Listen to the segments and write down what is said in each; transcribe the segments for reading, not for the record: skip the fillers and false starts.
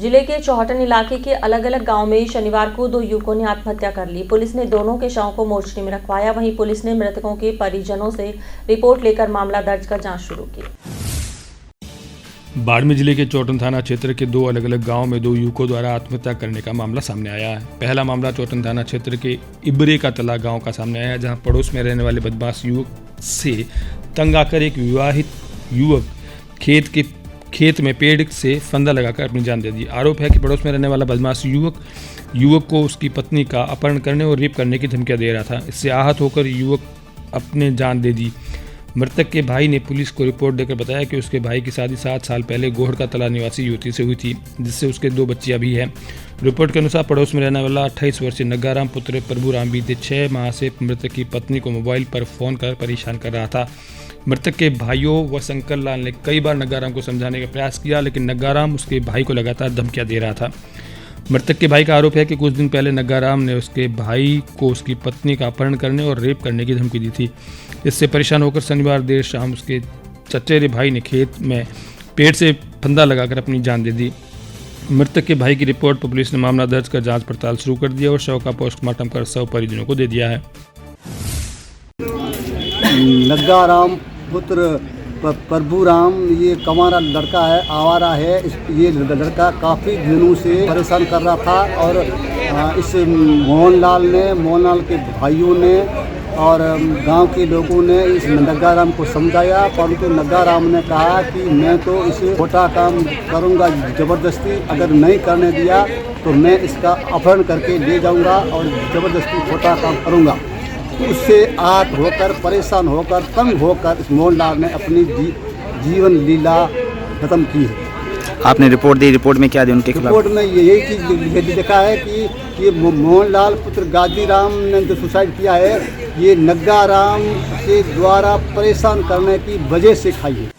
जिले के चौहटन इलाके के अलग अलग गांव में शनिवार को 2 युवकों ने आत्महत्या कर ली। पुलिस ने दोनों के शवों को मोर्चरी में रखवाया। वहीं पुलिस ने मृतकों के परिजनों से रिपोर्ट लेकर मामला दर्ज कर जांच शुरू की। बाड़मेर जिले के चौहटन थाना क्षेत्र के 2 अलग अलग गांव में 2 युवकों द्वारा आत्महत्या करने का मामला सामने आया है। पहला मामला चौहटन थाना क्षेत्र के इबरे का तला गांव का सामने आया है, जहां पड़ोस में रहने वाले बदमाश युवक से तंग आकर एक विवाहित युवक खेत में पेड़ से फंदा लगाकर अपनी जान दे दी। आरोप है कि पड़ोस में रहने वाला बदमाश युवक को उसकी पत्नी का अपहरण करने और रेप करने की धमकियां दे रहा था। इससे आहत होकर युवक अपने जान दे दी। मृतक के भाई ने पुलिस को रिपोर्ट देकर बताया कि उसके भाई की शादी 7 साल पहले गोहड़ का तला निवासी युवती से हुई थी, जिससे उसके 2 बच्चियां भी हैं। रिपोर्ट के अनुसार पड़ोस में रहने वाला 28 वर्षीय नग्गाराम पुत्र प्रभुराम बीते 6 माह से मृतक की पत्नी को मोबाइल पर फोन कर परेशान कर रहा था। मृतक के भाइयों व शंकर लाल ने कई बार नग्गाराम को समझाने का प्रयास किया, लेकिन नग्गाराम उसके भाई को लगातार धमकियां दे रहा था। मृतक के भाई का आरोप है कि कुछ दिन पहले नग्गाराम ने उसके भाई को उसकी पत्नी का अपहरण करने और रेप करने की धमकी दी थी। इससे परेशान होकर शनिवार देर शाम उसके चचेरे भाई ने खेत में पेड़ से फंदा लगाकर अपनी जान दे दी। मृतक के भाई की रिपोर्ट पर पुलिस ने मामला दर्ज कर जांच पड़ताल शुरू कर दिया और शव का पोस्टमार्टम कर शव परिजनों को दे दिया है। नग्गाराम पुत्र प्रभुराम ये कमारा लड़का है, आवारा है। ये लड़का काफ़ी दिनों से परेशान कर रहा था और इस मोहनलाल के भाइयों ने और गांव के लोगों ने इस नग्गाराम को समझाया, परंतु नग्गाराम ने कहा कि मैं तो इसे छोटा काम करूंगा ज़बरदस्ती, अगर नहीं करने दिया तो मैं इसका अपहरण करके ले जाऊंगा और ज़बरदस्ती छोटा काम करूंगा। उससे आहत होकर, परेशान होकर, तंग होकर इस मोहनलाल ने अपनी जीवन लीला खत्म की है। आपने रिपोर्ट दी, रिपोर्ट में क्या दी उनके खिलाफ? रिपोर्ट में यही चीज़ लिखा है कि ये मोहनलाल पुत्र गाजीराम ने जो सुसाइड किया है, ये नग्गाराम के द्वारा परेशान करने की वजह से खाई है।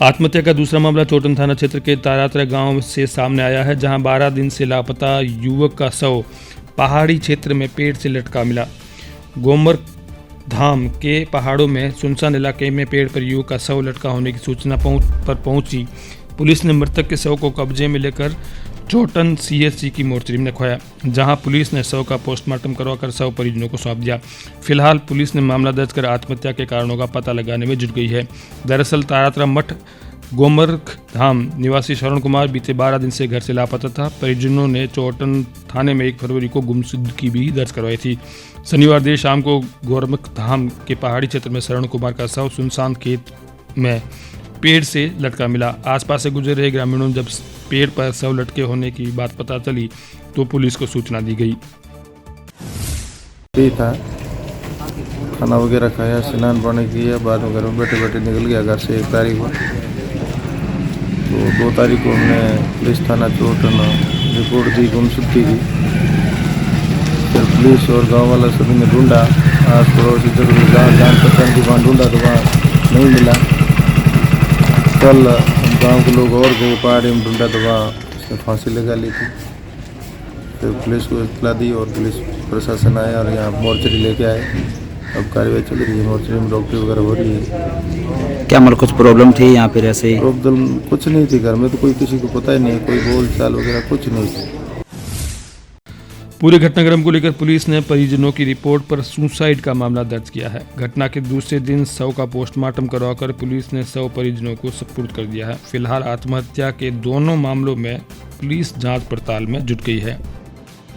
आत्महत्या का दूसरा मामला चौहटन थाना क्षेत्र के तारात्रा गांव से सामने आया है, जहां 12 दिन से लापता युवक का शव पहाड़ी क्षेत्र में पेड़ से लटका मिला। गोमर धाम के पहाड़ों में सुनसान इलाके में पेड़ पर युवक का शव लटका होने की सूचना पर पहुंची पुलिस ने मृतक के शव को कब्जे में लेकर चौहटन CHC की मोर्चरी में रखवाया, जहां पुलिस ने शव का पोस्टमार्टम करवाकर शव परिजनों को सौंप दिया। फिलहाल पुलिस ने मामला दर्ज कर आत्महत्या के कारणों का पता लगाने में जुट गई है। दरअसल तारात्रा मठ गोमर्ख धाम निवासी शरण कुमार बीते 12 दिन से घर से लापता था। परिजनों ने चौहटन थाने में 1 फरवरी को गुमशुदगी भी दर्ज करवाई थी। शनिवार देर शाम को गोरमुख धाम के पहाड़ी क्षेत्र में शरण कुमार का शव सुनसान खेत में पेड़ से लटका मिला। आसपास से गुजर रहे ग्रामीणों जब पेड़ पर शव लटके होने की बात पता चली तो पुलिस को सूचना दी गई। था खाना वगैरह खाया, स्नान पानी किया, बाद में घर में बैठे बैठे निकल गया घर से 1 तारीख को। तो 2 तारीख को हमने पुलिस थाना चौहटन रिपोर्ट दी गुमशुदगी की। फिर पुलिस और गांव वाला सभी ने ढूंढा, आस पड़ोस इधर जहाँ जान पहचान की वहाँ ढूंढा तो वहाँ नहीं मिला। कल गांव के लोग और गए पहाड़ी में ढूंढा तो वहाँ उसने फांसी लगा ली थी। फिर पुलिस को इत्तला दी और पुलिस प्रशासन आया और यहाँ मोर्चरी लेके आए। अब कार्रवाई चल रही है, मोर्चरी में डॉक्टरी वगैरह हो रही है। क्या मतलब कुछ प्रॉब्लम थी यहाँ पे? ऐसे ही प्रॉब्लम कुछ नहीं थी, घर में तो कोई किसी को पता ही नहीं, कोई बोल चाल वगैरह कुछ नहीं थी। पूरे घटनाक्रम को लेकर पुलिस ने परिजनों की रिपोर्ट पर सुसाइड का मामला दर्ज किया है। घटना के दूसरे दिन शव का पोस्टमार्टम करवाकर पुलिस ने शव परिजनों को सुपुर्द कर दिया है। फिलहाल आत्महत्या के दोनों मामलों में पुलिस जांच पड़ताल में जुट गई है।